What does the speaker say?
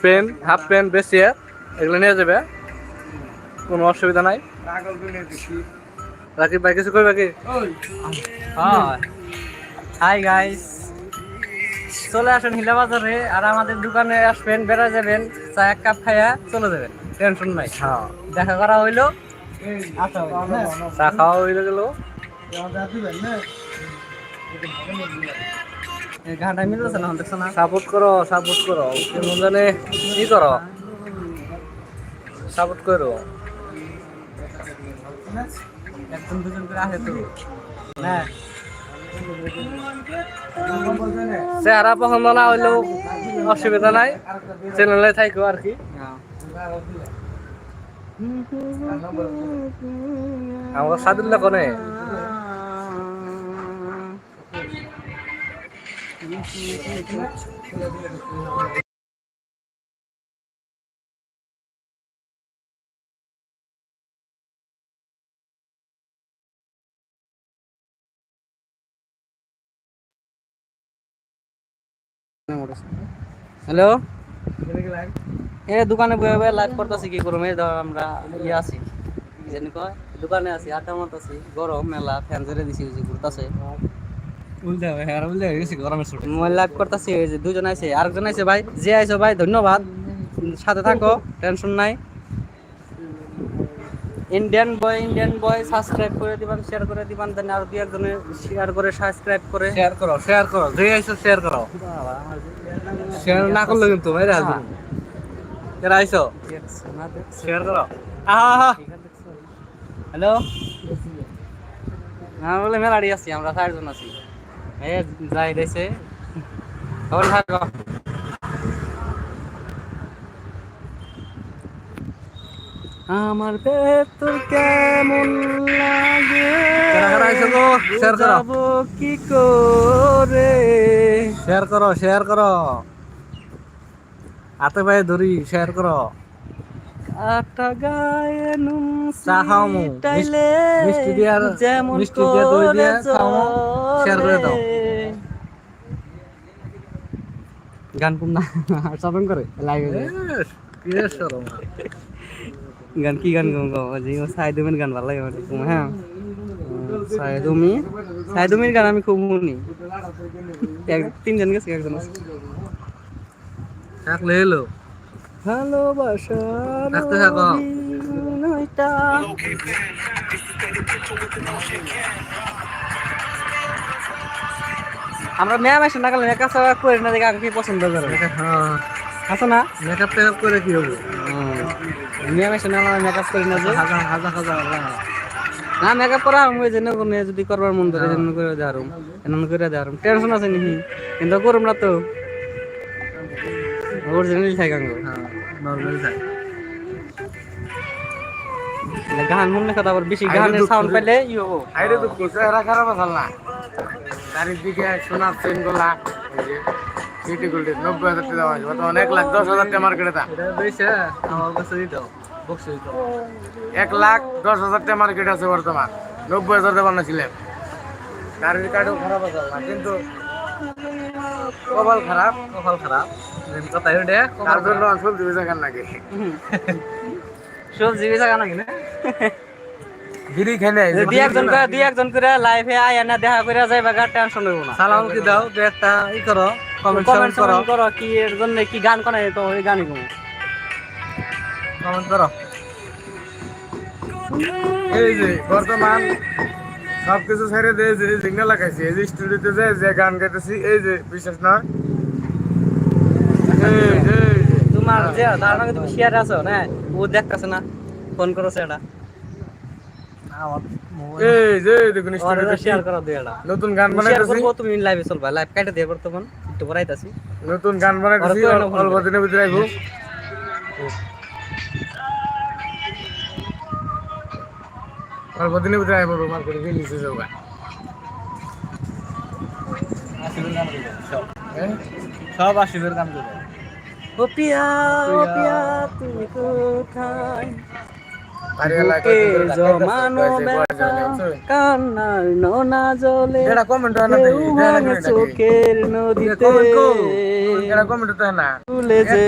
Pen half pen বেশি এগুলো নিয়ে যাবে, কোনো অসুবিধা নাই। রাকিব ভাই কিছু কই বাকি? হাই গাইস, চলে আসেন হিলা বাজারে আর আমাদের দোকানে আসবেন, বেড়া যাবেন, চা এক কাপ খাইয়া চলে যাবেন, টেনশন নাই। হ্যাঁ, দেখা করা হইলো, চা খাওয়া হইলে গেল। ঘাটা মিলতেছে না, দেখছো না? সাপোর্ট করো, সাপোর্ট করো, কেমন জানে কি করো, সাপোর্ট করো। একজন দুজন করে আসে তো না, চেহারা পছন্দ না হইলেও অসুবিধা নাই, চ্যানেলে থাকো আর কি। আমার সাদুল্লাহ কোনে হ্যালো, এ দোকানে বয়ে বয়ে লাইভ করতেছি, কি করবো? এই ধর আমরা ইয়ে আছি, কি জানি কয়, দোকানে আছি, আড্ডা মারতেছি, গরম মেলা, ফ্যান জেলে দিছি, ঘুরতেছে, মোবাইল লাইভ করতেছি। এই যে দুজন আইছে, আরেকজন আইছে ভাই, যে আইছো ভাই ধন্যবাদ, সাথে থাকো, টেনশন নাই। ইন্ডিয়ান বয় সাবস্ক্রাইব করে দিবেন, শেয়ার করে দিবেন, দেন আর দুই একজনে শেয়ার করে সাবস্ক্রাইব করে শেয়ার করো, শেয়ার করো, যে আইছো শেয়ার করো। শেয়ার না করলে কিন্তু মেরে আসবে। এরা আইছো শেয়ার করো। হ্যালো, হ্যাঁ বলে মেলাড়ি আছি, আমরা 4 জন আছি। এ যাই দিছে, তখন থাকো। আমার ভেতর কেমন লাগে, শেয়ার করো, যাব কি করে, শেয়ার করো, শেয়ার করো, হাতে পায়ে ধরি, শেয়ার করো। আটা গায়ে নুন চা খাও মু, টাইলে মিষ্টি দিয়া, যেমন মিষ্টি দিয়া দই করে দিয়া খাও মু, শেয়ার করে দাও। গান কোন না শপিং করে লাইভে কি রে শরম। গান কি গান গাও গাও যে সাইদুমের গান ভালো লাগে আমার খুব। হ্যাঁ, সাইদুমির গান আমি খুব শুনি। 3 জন গেছে, একজন আছে থাকলে এলো ভালোবাসার থাকতে থাকো। অভিনয়টা। আমরা ম্যাম এসে না গেলে মেকআপ করে না, দেখে কি পছন্দ করে হ্যাঁ, আছে না? মেকআপ টেকআপ করে কি হবো? ম্যাম এসে না মেকআপ করি না যে, হাজার হাজার হাজার না মেকআপ করা আমি জন্য কোনো যদি করবার মন ধরে জন্য করে দেওয়ার, এমন করে দেওয়ার টেনশন আছে নি, কিন্তু করুম না তো, অরিজিনালি থাকাঙ্গ। হ্যাঁ, নরমাল থাকে। গান মনে কথা আবার বেশি গানের সাউন্ড পেলে ই হবো। আইরে তো চেহারা খারাপ আছে না, চারিদিকে সোনার চেন গোলা, সিটি গোল্ড 90,000 টাকা দাম আছে, বর্তমানে 1,10,000 টাকা মার্কেটে দাম। আমার কাছে দিত বক্স দিত 1,10,000 টাকা মার্কেট আছে বর্তমান, 90,000 টাকা বানাইছিলেন। গাড়ির কার্ডও খারাপ আছে না, কিন্তু কপাল খারাপ, কপাল খারাপ কথা ওটা, তার জন্য সবজি বেচা কেন লাগে, সবজি বেচা গান নাকি না, বিড়ি খেলে দুই একজন করে লাইভে আয় না দেখা করে যাইবা, গা টেনশন হইব না। সালাম কি দাও, দু একটা ই করো, কমেন্ট করো, কি এর জন্য কি গান কোন তো ওই গানই কমু, কমেন্ট করো। এই যে বর্তমান সবকিছু ছেড়ে দিয়ে যে সিগন্যাল লাগাইছি, এই যে স্টুডিওতে যে গান গাইতেছি, এই যে বিশ্বাস না, তোমার যে তার নাকি তুমি শেয়ার আছো না, ও দেখতাছে না, ফোন করছে এটা, এই যে দেখুন স্টুডিওতে শেয়ার করো দুই এটা, নতুন গান বানাইতেছি, তুমি লাইভে চলবা, লাইভ কাটে দিয়ে বর্তমান একটু পড়াইতাছি, নতুন গান বানাইতেছি, অল্প দিনের ভিতরে আইবো। অল্প দিনের ভিতরে আইবো, মার্কেটে রিলিজ হয়ে যাবে। সব আসিবের গান করবে। ও পিয়া তুমি কোথায়, জমানো ব্যথা কান্নার নোনা জলে চোখের নদীতে কমেন্ট ভুলে যে